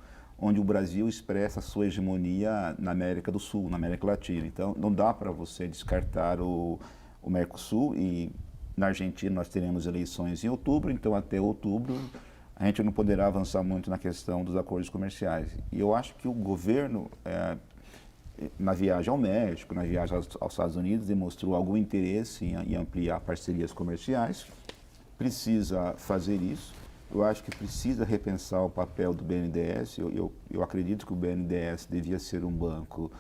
onde o Brasil expressa a sua hegemonia na América do Sul, na América Latina. Então, não dá para você descartar o Mercosul, e na Argentina nós teremos eleições em outubro, então até outubro a gente não poderá avançar muito na questão dos acordos comerciais. E eu acho que o governo, na viagem ao México, na viagem aos Estados Unidos, demonstrou algum interesse em ampliar parcerias comerciais, precisa fazer isso. Eu acho que precisa repensar o papel do BNDES. Eu acredito que o BNDES devia ser um banco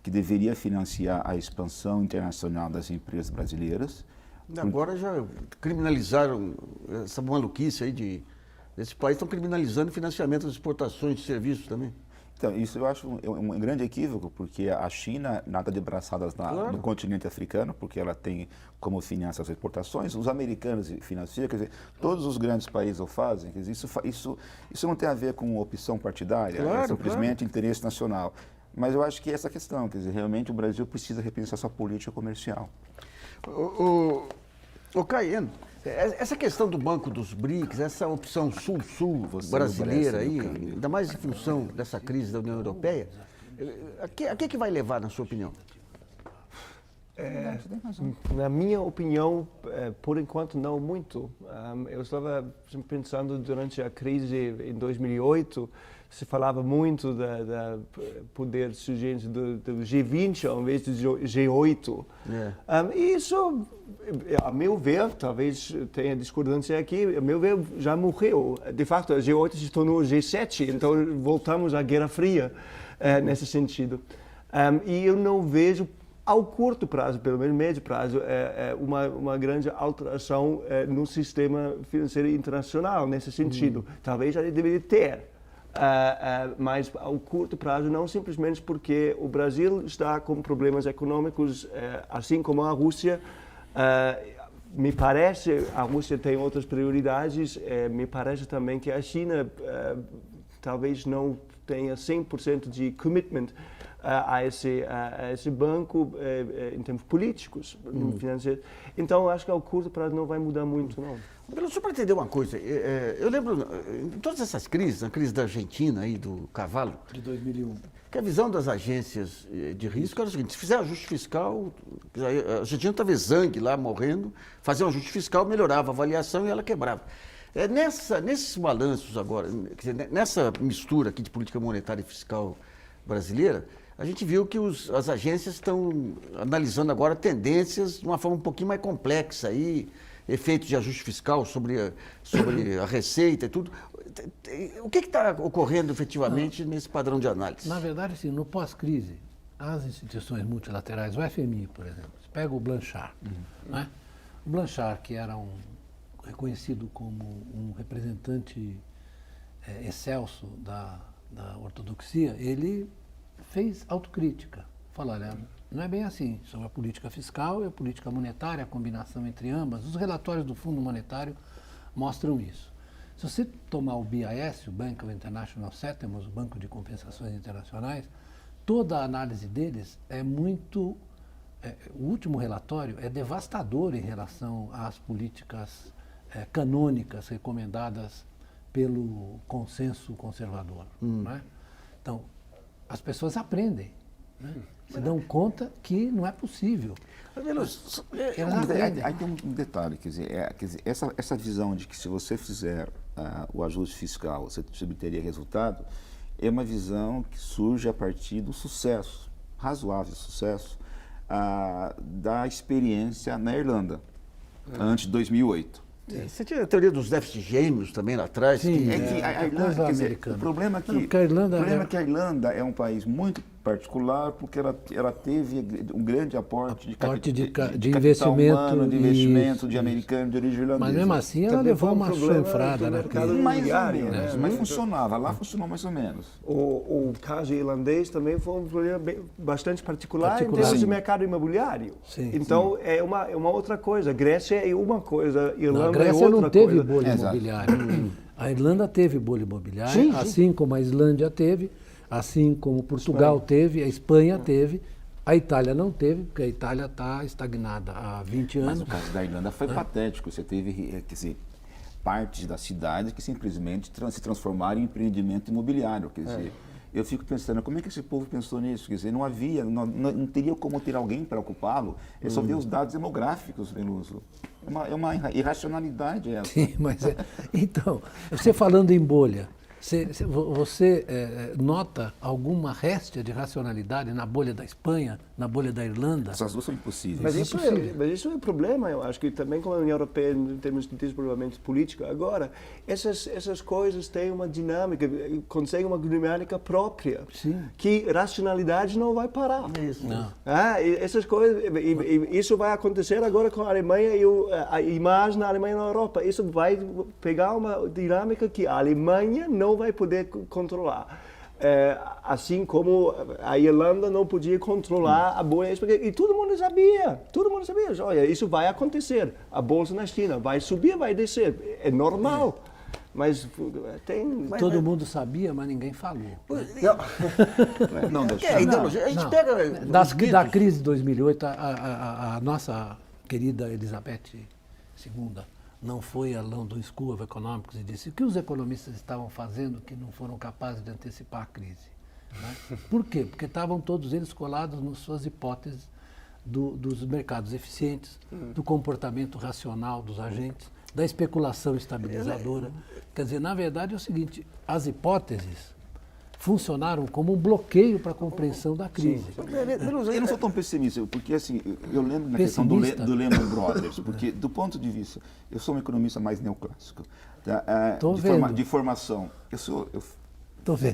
que deveria financiar a expansão internacional das empresas brasileiras. Agora já criminalizaram essa maluquice aí desse país, estão criminalizando o financiamento das exportações de serviços também. Então, isso eu acho um grande equívoco, porque a China nada de braçadas no continente africano, porque ela tem como financiar as exportações, os americanos financiam, quer dizer, todos os grandes países o fazem, quer dizer, isso não tem a ver com opção partidária, é simplesmente interesse nacional. Mas eu acho que é essa questão, quer dizer, realmente o Brasil precisa repensar sua política comercial. Caiano, essa questão do Banco dos BRICS, essa opção sul-sul brasileira aí, ainda mais em função dessa crise da União Europeia, a que vai levar, na sua opinião? Na minha opinião, por enquanto não muito. Eu estava pensando durante a crise em 2008, se falava muito da poder surgente do G20 ao invés do G8. E isso, a meu ver, talvez tenha discordância aqui, a meu ver já morreu. De fato, a G8 se tornou G7, então voltamos à Guerra Fria nesse sentido. E eu não vejo, ao curto prazo, pelo menos médio prazo, uma grande alteração no sistema financeiro internacional nesse sentido. Talvez já deveria ter. Mas ao curto prazo não, simplesmente porque o Brasil está com problemas econômicos, assim como a Rússia. Me parece, a Rússia tem outras prioridades, me parece também que a China talvez não tenha 100% de commitment a esse banco em termos políticos, financeiros. Então, acho que ao curto prazo não vai mudar muito, não. Só para entender uma coisa, eu lembro, em todas essas crises, na crise da Argentina, aí, do cavalo, De 2001. que a visão das agências de risco era o seguinte: se fizer ajuste fiscal, a Argentina estava exangue lá, morrendo, fazia um ajuste fiscal, melhorava a avaliação e ela quebrava. Nesses balanços agora, quer dizer, nessa mistura aqui de política monetária e fiscal brasileira, a gente viu que as agências estão analisando agora tendências de uma forma um pouquinho mais complexa, aí, efeitos de ajuste fiscal sobre a receita e tudo. O que está ocorrendo efetivamente nesse padrão de análise? Na verdade, sim, no pós-crise, as instituições multilaterais, o FMI, por exemplo, você pega o Blanchard, né? O Blanchard, que era reconhecido como um representante excelso da ortodoxia, ele fez autocrítica. Falou, olha, não é bem assim, sobre a política fiscal e a política monetária, a combinação entre ambas. Os relatórios do Fundo Monetário mostram isso. Se você tomar o BIS, o Bank of International Settlements, o Banco de Compensações Internacionais, toda a análise deles é muito... o último relatório é devastador em relação às políticas canônicas recomendadas pelo consenso conservador. Né? Então, as pessoas aprendem, né? Se dão conta que não é possil. Aí tem um detalhe, quer dizer, essa visão de que se você fizer o ajuste fiscal, você obteria resultado, é uma visão que surge a partir do sucesso, razoável sucesso, da experiência na Irlanda, antes de 2008. Você tinha a teoria dos déficits gêmeos também lá atrás. Sim, É que a Irlanda, coisa quer dizer, americana. o problema é que, Não, porque a Irlanda o problema é- é que a Irlanda é um país muito particular porque ela teve um grande aporte de de capital investimento, humano, de investimento isso, de americano, de origem irlandesa. Mas mesmo assim ela Também levou foi um uma problema chanfrada do na mercado crise. mais ou imobiliário, menos, né? mas funcionava. Lá funcionou mais ou menos. O caso irlandês também foi um problema bastante particular em termos Sim. de mercado imobiliário. Sim, Então, é uma outra coisa. Grécia é uma coisa, A Irlanda é Grécia outra não teve coisa. bolha Exato. imobiliária. A Irlanda teve bolha imobiliária, Sim, sim. assim como a Islândia teve, assim como Portugal teve, a Espanha teve, a Itália não teve, porque a Itália está estagnada há 20 Mas anos. no caso da Irlanda foi patético. Você teve, quer dizer, partes da cidade que simplesmente se transformaram em empreendimento imobiliário. Quer dizer, eu fico pensando, como é que esse povo pensou nisso? Quer dizer, não havia, não teria como ter alguém para ocupá-lo. É só ver os dados demográficos, Veloso. É uma irracionalidade essa. Sim, mas então, você falando em bolha, você nota alguma réstia de racionalidade na bolha da Espanha, na bolha da Irlanda? Essas duas são impossíveis. Mas Impossível. isso é um problema, eu acho que também com a União Europeia, em termos de desenvolvimento político, agora, essas coisas têm uma dinâmica, conseguem uma dinâmica própria, Sim. que racionalidade não vai parar. Isso. Não. Essas coisas, isso vai acontecer agora com a Alemanha e a imagem da Alemanha na Europa. Isso vai pegar uma dinâmica que a Alemanha não vai poder controlar. Assim como a Irlanda não podia controlar a bolha. E todo mundo sabia, olha, isso vai acontecer. A bolsa na China vai subir, vai descer, é normal. Mas tem... Todo mundo sabia, mas ninguém falou. Não, É, ideologia. A gente Não. pega os mitos. Da crise de 2008, a nossa querida Elizabeth II não foi a London School of Economics e disse o que os economistas estavam fazendo que não foram capazes de antecipar a crise. Né? Por quê? Porque estavam todos eles colados nas suas hipóteses dos mercados eficientes, do comportamento racional dos agentes, da especulação estabilizadora. Quer dizer, na verdade é o seguinte, as hipóteses funcionaram como um bloqueio para a compreensão da crise. Eu não sou tão pessimista, porque assim, eu lembro na questão do Lehman Brothers, porque do ponto de vista, eu sou um economista mais neoclássico, tá? De formação.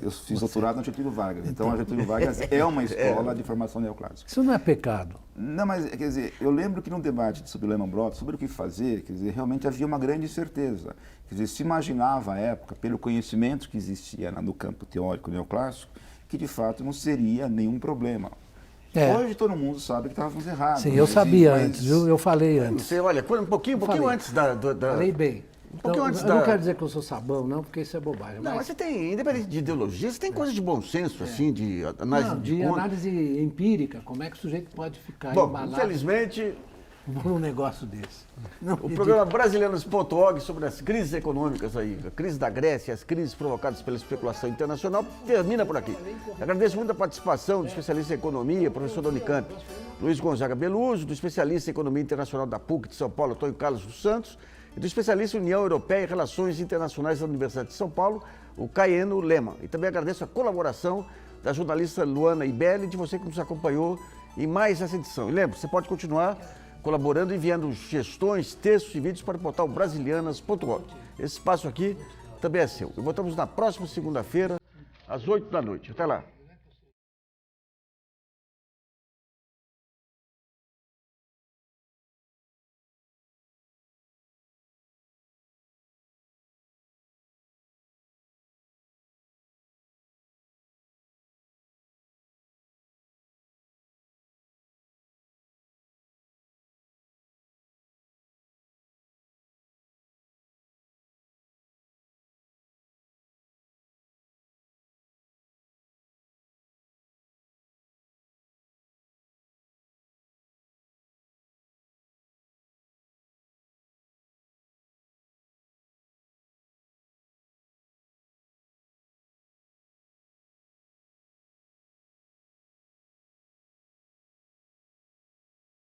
Eu fiz doutorado no Getúlio Vargas, então a Getúlio Vargas é uma escola de formação neoclássica. Isso não é pecado. Não, mas quer dizer, eu lembro que num debate sobre o Lehman Brothers, sobre o que fazer, quer dizer, realmente havia uma grande incerteza. Quer dizer, se imaginava à época, pelo conhecimento que existia no campo teórico neoclássico, que de fato não seria nenhum problema. Hoje todo mundo sabe que estávamos errados. Sim, eu sabia antes, viu? Eu falei antes. Você, olha, um pouquinho antes da... Falei bem. pouquinho Então, antes eu não quero dizer que eu sou sabão, não, porque isso é bobagem. Não, mas você tem, independente de ideologia, você tem coisa de bom senso, assim, de análise Não, de de conta. análise empírica, como é que o sujeito pode ficar Bom, embalado infelizmente, por um negócio desse. Não, o programa Brasilianos.org sobre as crises econômicas aí, a crise da Grécia, as crises provocadas pela especulação internacional, termina por aqui. Agradeço muito a participação do especialista em economia, professor da Unicamp, Luiz Gonzaga Beluso, do especialista em economia internacional da PUC de São Paulo, Antônio Carlos dos Santos, e do especialista em União Europeia e Relações Internacionais da Universidade de São Paulo, o Caieno Lema. E também agradeço a colaboração da jornalista Luana Ibelli, de você que nos acompanhou em mais essa edição. E lembre, você pode continuar colaborando, enviando sugestões, textos e vídeos para o portal brasilianas.org. Esse espaço aqui também é seu. E voltamos na próxima segunda-feira, às 8 da noite. Até lá.